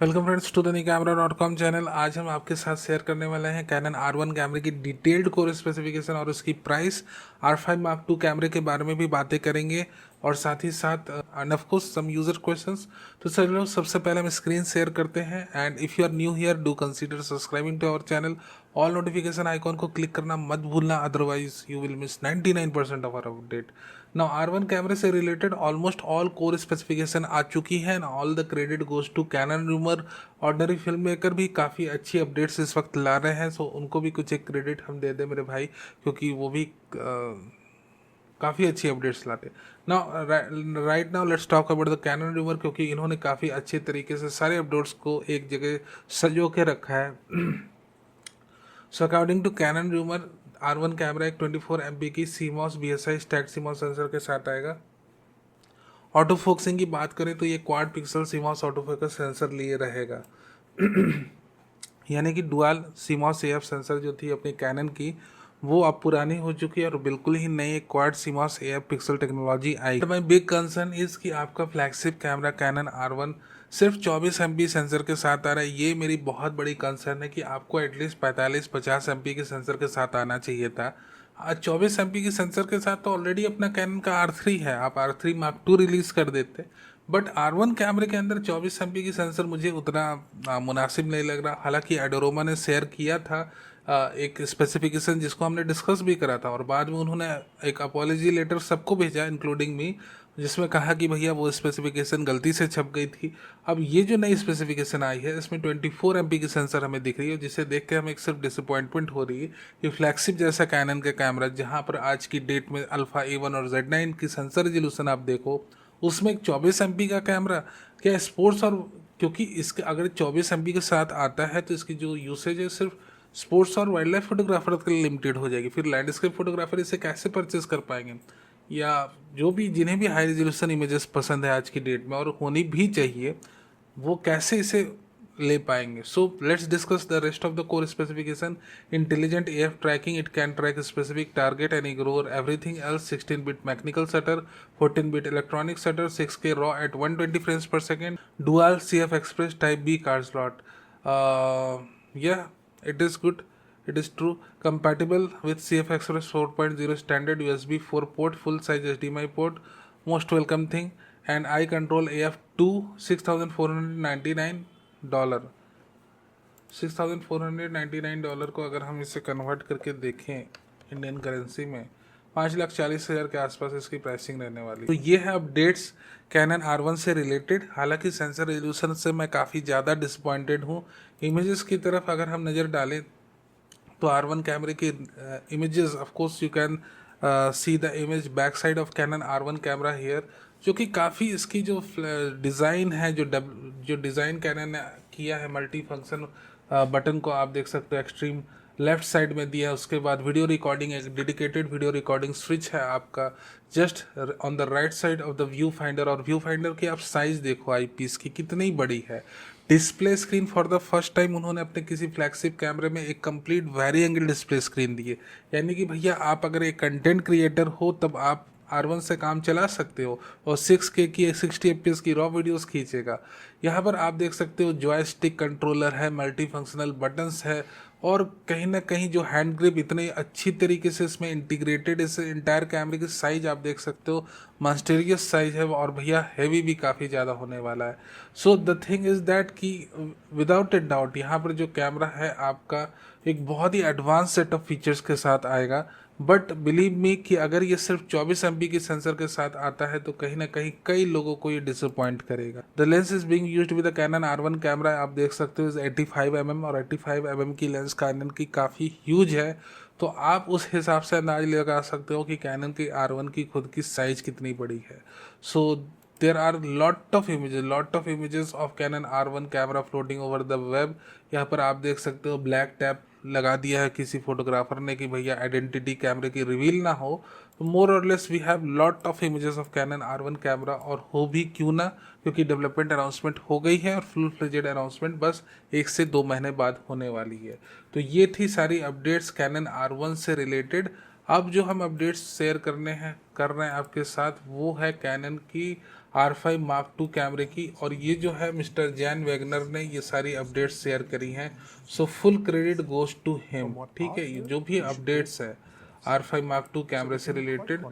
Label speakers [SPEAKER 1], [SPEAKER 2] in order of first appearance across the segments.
[SPEAKER 1] Welcome friends to the camera.com channel. आज हम आपके साथ शेयर करने वाले हैं कैनन R1 कैमरे की डिटेल्ड कोर स्पेसिफिकेशन और उसकी प्राइस। R5 Mark II कैमरे के बारे में भी बातें करेंगे और साथ ही साथ and of course some user questions. तो चलो सबसे पहले हम स्क्रीन शेयर करते हैं and if you are new here do consider subscribing to our channel. All notification icon को क्लिक करना मत भूलना, otherwise you will miss 99% of our update. Now R1 कैमरे से related almost all core specification आ चुकी है and all the credit goes to Canon rumour. Ordinary film maker भी काफ़ी अच्छी अपडेट्स इस वक्त ला रहे हैं, सो उनको भी कुछ एक क्रेडिट हम दे दें मेरे भाई, क्योंकि वो भी काफ़ी अच्छी अपडेट्स लाते हैं। Now right now let's talk about the Canon rumour, क्योंकि इन्होंने काफ़ी अच्छे तरीके से सारे अपडेट्स को एक जगह सजो के रखा है। So according to Canon rumour, R1 camera एक 24 MP की CMOS BSI stacked CMOS sensor के साथ आएगा। ऑटो फोकसिंग की बात करें तो ये quad pixel CMOS auto focus sensor लिए रहेगा। यानी कि डुअल CMOS AF सेंसर जो थी अपनी कैनन की, वो अब पुरानी हो चुकी है और बिल्कुल ही नई एक quad CMOS AF pixel technology I. My big concern is कि आपका फ्लैगशिप कैमरा कैनन R1 सिर्फ 24 MP सेंसर के साथ आ रहा है। ये मेरी बहुत बड़ी कंसर्न है कि आपको एटलीस्ट 45-50 MP के सेंसर के साथ आना चाहिए था। आज 24 MP की सेंसर के साथ तो ऑलरेडी अपना कैनन का R3 है, आप R3 Mark II रिलीज कर देते। बट R1 कैमरे के अंदर 24 MP की सेंसर मुझे उतना मुनासिब नहीं लग रहा। हालांकि एडोरोमा ने शेयर किया था एक स्पेसिफिकेशन जिसको हमने डिस्कस भी करा था और बाद में उन्होंने एक अपॉलॉजी लेटर सबको भेजा इंक्लूडिंग मी, जिसमें कहा कि भैया वो स्पेसिफिकेशन गलती से छप गई थी। अब ये जो नई स्पेसिफिकेशन आई है इसमें 24 MP की सेंसर हमें दिख रही है, जिसे देख के हमें एक सिर्फ डिसअपॉइंटमेंट हो रही है कि फ्लैगशिप जैसा कैनन का कैमरा, जहाँ पर आज की डेट में अल्फा A1 और Z9 की सेंसर रिजोल्यूशन आप देखो, उसमें एक 24 MP का कैमरा क्या स्पोर्ट्स और, क्योंकि इसके अगर 24 MP के साथ आता है तो इसकी जो यूसेज है सिर्फ स्पोर्ट्स और वाइल्ड लाइफ फोटोग्राफर के लिए लिमिटेड हो जाएगी। फिर लैंडस्केप फोटोग्राफर इसे कैसे परचेज कर पाएंगे, या जो भी जिन्हें भी हाई रेजोल्यूशन इमेजेस पसंद है आज की डेट में और होनी भी चाहिए, वो कैसे इसे ले पाएंगे। So let's discuss the rest of the core specification. Intelligent AF tracking, it can track specific target and ignore everything else. 16-bit mechanical shutter, 14-bit electronic shutter, 6K raw at 120 frames per second, dual CF express type B card slot. Yeah, it is good. It is true. Compatible with CF Express 4.0 standard USB 4 port, full size HDMI port. Most welcome thing. And I control AF2 $6,499। $6,499 को अगर हम इसे convert करके देखें Indian currency में, 5,40,000 के आसपास इसकी प्राइसिंग रहने वाली। तो ये है अपडेट्स कैनन R1 से रिलेटेड। हालांकि सेंसर रेजोल्यूशन से मैं काफ़ी ज़्यादा डिसअपॉइंटेड हूँ। इमेजेस की तरफ अगर हम नज़र डालें तो R1 कैमरे की images, of course you can see the image back side of Canon R1 camera here, जो कि काफ़ी इसकी जो डिज़ाइन है, जो डिज़ाइन कैनन ने किया है, मल्टी फंक्शन बटन को आप देख सकते हो एक्सट्रीम लेफ्ट साइड में दिया है। उसके बाद वीडियो रिकॉर्डिंग, एक डेडिकेटेड वीडियो रिकॉर्डिंग स्विच है आपका just on the right side of the view finder. और व्यू फाइंडर की आप साइज़ देखो आईपीस की कितनी बड़ी है। Display screen for the first time उन्होंने अपने किसी फ्लैगशिप कैमरे में एक complete vari angle display screen दी है। यानी कि भैया आप अगर एक कंटेंट क्रिएटर हो तब आप R1 से काम चला सकते हो और 6K की 60 FPS की रॉ वीडियोस खींचेगा। यहाँ पर आप देख सकते हो जॉयस्टिक कंट्रोलर है, मल्टी फंक्शनल बटन्स है और कहीं ना कहीं जो हैंड ग्रिप इतनी अच्छी तरीके से इसमें इंटीग्रेटेड, इस इंटायर कैमरे की साइज आप देख सकते हो मॉन्स्टेरियस साइज है और भैया हैवी भी काफ़ी ज़्यादा होने वाला है। So the thing is that कि विदाउट ए डाउट यहाँ पर जो कैमरा है आपका एक बहुत ही एडवांस सेट ऑफ फीचर्स के साथ आएगा। बट बिलीव मी कि अगर ये सिर्फ 24 MP की सेंसर के साथ आता है तो कहीं ना कहीं कई लोगों को ये डिसअपॉइंट करेगा। The lens is being used with the Canon R1 camera, आप देख सकते हो 85 mm और 85 mm की लेंस कैनन की काफ़ी ह्यूज है। तो आप उस हिसाब से अंदाज लगा सकते हो कि कैनन की R1 की खुद की साइज कितनी बड़ी है। सो there are lot of images of Canon R1 camera floating over the web. यहाँ पर आप देख सकते हो ब्लैक टैप लगा दिया है किसी फोटोग्राफर ने कि भैया आइडेंटिटी कैमरे की रिवील ना हो। तो मोर और less we have lot of images of Canon R1 camera, और हो भी क्यों ना, क्योंकि डेवलपमेंट अनाउंसमेंट हो गई है और फुल फ्लेजेड अनाउंसमेंट बस 1 से 2 महीने बाद होने वाली है। तो ये थी सारी अपडेट्स कैनन R1 से रिलेटेड। अब जो हम अपडेट्स शेयर कर रहे हैं आपके साथ वो है कैनन की R5 Mark II कैमरे की, और ये जो है मिस्टर जैन वैगनर ने ये सारी अपडेट्स शेयर करी हैं। So full credit goes to him. ठीक है, ये जो भी अपडेट्स है R5 Mark II कैमरे से रिलेटेड,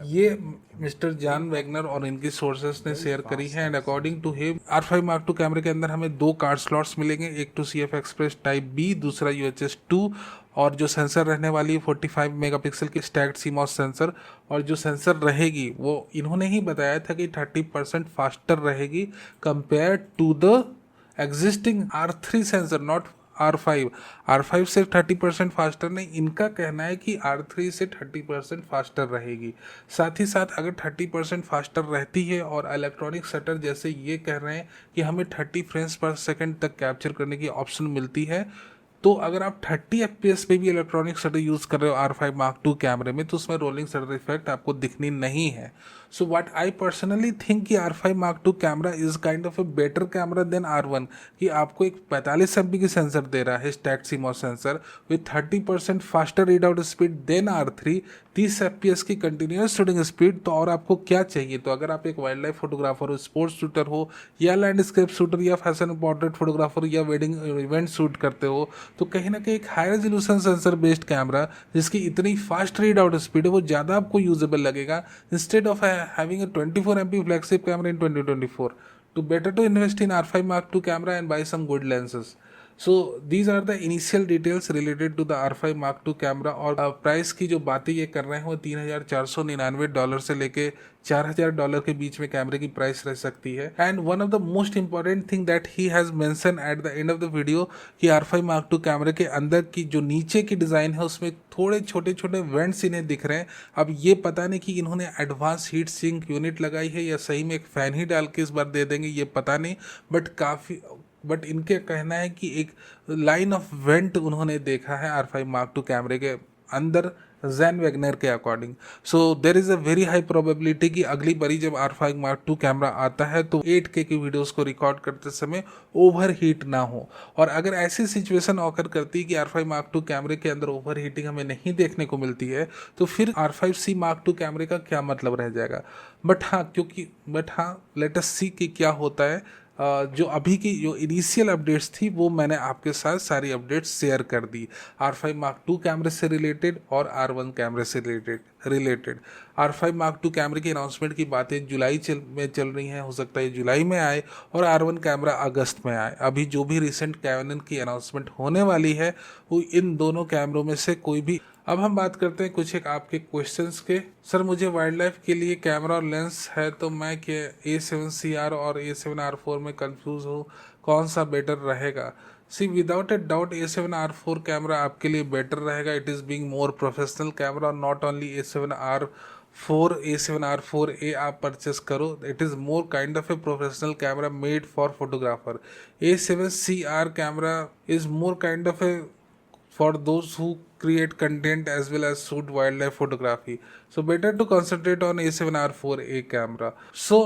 [SPEAKER 1] ये मिस्टर जॉन वैगनर और इनकी सोर्सेस ने शेयर करी है। And according to him R5 Mark II कैमरे के अंदर हमें 2 कार्ड स्लॉट्स मिलेंगे, एक तो CF एक्सप्रेस टाइप बी, दूसरा UHS 2, और जो सेंसर रहने वाली है 45 मेगापिक्सल की स्टैक्ड CMOS सेंसर, और जो सेंसर रहेगी वो इन्होंने ही बताया था कि 30% फास्टर रहेगी compare to the existing R3 sensor, not R5। R5 से 30% फास्टर नहीं, इनका कहना है कि R3 से 30% फास्टर रहेगी। साथ ही साथ अगर 30% फास्टर रहती है और इलेक्ट्रॉनिक शटर जैसे ये कह रहे हैं कि हमें 30 फ्रेम्स पर सेकंड तक कैप्चर करने की ऑप्शन मिलती है, तो अगर आप 30 FPS पे भी इलेक्ट्रॉनिक शटर यूज़ कर रहे हो R5 Mark II कैमरे में, तो उसमें रोलिंग शटर इफेक्ट आपको दिखनी नहीं है। So what I personally think कि R5 Mark II camera is kind of a better camera than R1, कि आपको एक 45 MP की सेंसर दे रहा है stacked CMOS sensor with 30% faster read out speed than R3, 30 FPS की कंटिन्यूस शूटिंग स्पीड, तो और आपको क्या चाहिए। तो अगर आप एक वाइल्ड लाइफ फोटोग्राफर हो, स्पोर्ट्स शूटर हो, या लैंडस्केप शूटर, या फैशन पोर्ट्रेट फोटोग्राफर, या वेडिंग इवेंट शूट करते हो, तो कहीं ना कहीं एक high resolution sensor based camera जिसकी इतनी फास्ट रीड आउट स्पीड है वो ज़्यादा आपको यूजेबल लगेगा, instead of having a 24 MP flagship camera in 2024। तो better to invest in R5 Mark II camera and buy some good lenses. So these are the initial details related to the R5 Mark II camera. और price की जो बातें ये कर रहे हैं वो $3,499 से लेके $4,000 के बीच में कैमरे की प्राइस रह सकती है। And one of the most important thing that he has mention at the end of the video कि R5 Mark II कैमरे के अंदर की जो नीचे की डिज़ाइन है उसमें थोड़े छोटे छोटे वेंट्स इन्हें दिख रहे हैं। अब ये पता नहीं कि इन्होंने एडवांस हीट सिंक यूनिट लगाई है या सही में एक फ़ैन ही डाल के इस बार दे देंगे, ये पता नहीं। बट इनके कहना है कि एक लाइन ऑफ वेंट उन्होंने देखा है R5 Mark II कैमरे के अंदर जैन वैगनर के according. So there is a very high probability कि अगली बारी जब R5 Mark II कैमरा आता है तो 8K की वीडियोस को रिकॉर्ड करते समय ओवर हीट ना हो। और अगर ऐसी सिचुएशन ऑकर करती है कि R5 Mark II कैमरे के अंदर ओवर हीटिंग हमें नहीं देखने को मिलती है, तो फिर R5C Mark II कैमरे का क्या मतलब रह जाएगा। बट हाँ लेट अस सी कि क्या होता है। जो अभी की जो इनिशियल अपडेट्स थी वो मैंने आपके साथ सारी अपडेट्स शेयर कर दी R5 Mark II कैमरे से रिलेटेड और R1 कैमरे से रिलेटेड। R5 Mark II कैमरे की अनाउंसमेंट की बातें जुलाई में चल रही हैं, हो सकता है जुलाई में आए, और R1 कैमरा अगस्त में आए। अभी जो भी रिसेंट कैनन की अनाउंसमेंट होने वाली है वो इन दोनों कैमरों में से कोई भी। अब हम बात करते हैं कुछ एक आपके क्वेश्चंस के। सर मुझे वाइल्ड लाइफ के लिए कैमरा और लेंस है, तो मैं क्या A7CR और A7R4 में कंफ्यूज हूँ, कौन सा बेटर रहेगा। See without a doubt A7R4 camera आपके लिए बेटर रहेगा। It is being more professional camera. Not only A7R4A आप परचेस करो, it is more kind of a professional camera made for photographer. A7CR camera is more kind of a for those who create content as well as shoot wildlife photography. So better to concentrate on A7R4A camera. So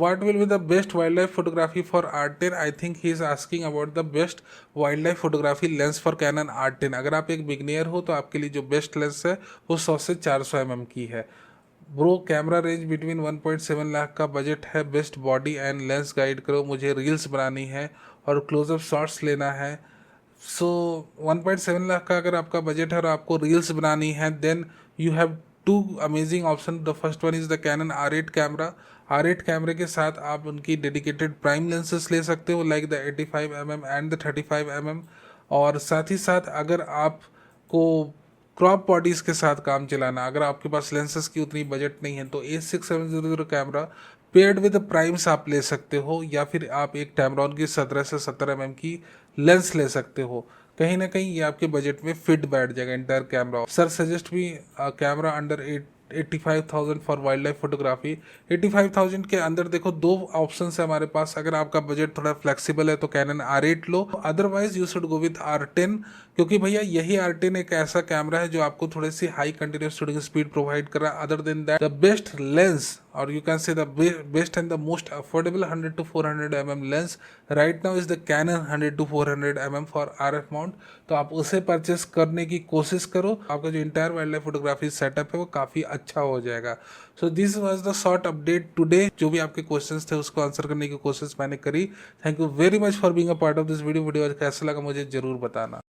[SPEAKER 1] what will be the best wildlife photography for R10? I think he is asking about the best wildlife photography lens for Canon R10. अगर आप एक बिगनियर हो तो आपके लिए जो best lens है वो 100 से 400 mm की है। Bro camera range between 1.7 lakh का बजट है। Best body and lens guide करो, मुझे रील्स बनानी है और क्लोजअप शॉट्स लेना है। सो 1.7 लाख का अगर आपका बजट है और आपको रील्स बनानी है, then you have two amazing option. The first one is the Canon R8 camera. R8 कैमरे के साथ आप उनकी डेडिकेटेड प्राइम लेंसेस ले सकते हो, like the 85 mm and the 35 mm। और साथ ही साथ अगर आपको क्रॉप बॉडीज़ के साथ काम चलाना, अगर आपके पास लेंसेज की उतनी बजट नहीं है, तो A6700 camera paired with primes आप ले सकते हो, या फिर आप एक टैमरॉन की 17 से 17 mm की लेंस ले सकते हो। कहीं ना कहीं ये आपके बजट में फिट बैठ जाएगा इंटायर कैमरा। सर सजेस्ट भी camera under 85,000 for wild life photography. 85,000 के अंदर देखो दो ऑप्शन है हमारे पास। अगर आपका बजट थोड़ा फ्लेक्सिबल है तो कैनन R8 लो, otherwise you should go with R10, क्योंकि भैया यही R10 एक ऐसा कैमरा है जो आपको थोड़ी सी high continuous shooting speed provide कर रहा है। Other than that the best lens or you can say the best and the most affordable 100 to 400 mm lens right now is the Canon 100 to 400 mm for RF mount. तो आप उसे purchase करने की कोशिश करो, आपका जो entire wild life photography setup है वो काफ़ी अच्छा हो जाएगा. So this was the short update today. जो भी आपके क्वेश्चंस थे उसको आंसर करने की कोशिश मैंने करी. Thank you very much for being a part of this video. Video कैसा लगा मुझे ज़रूर बताना.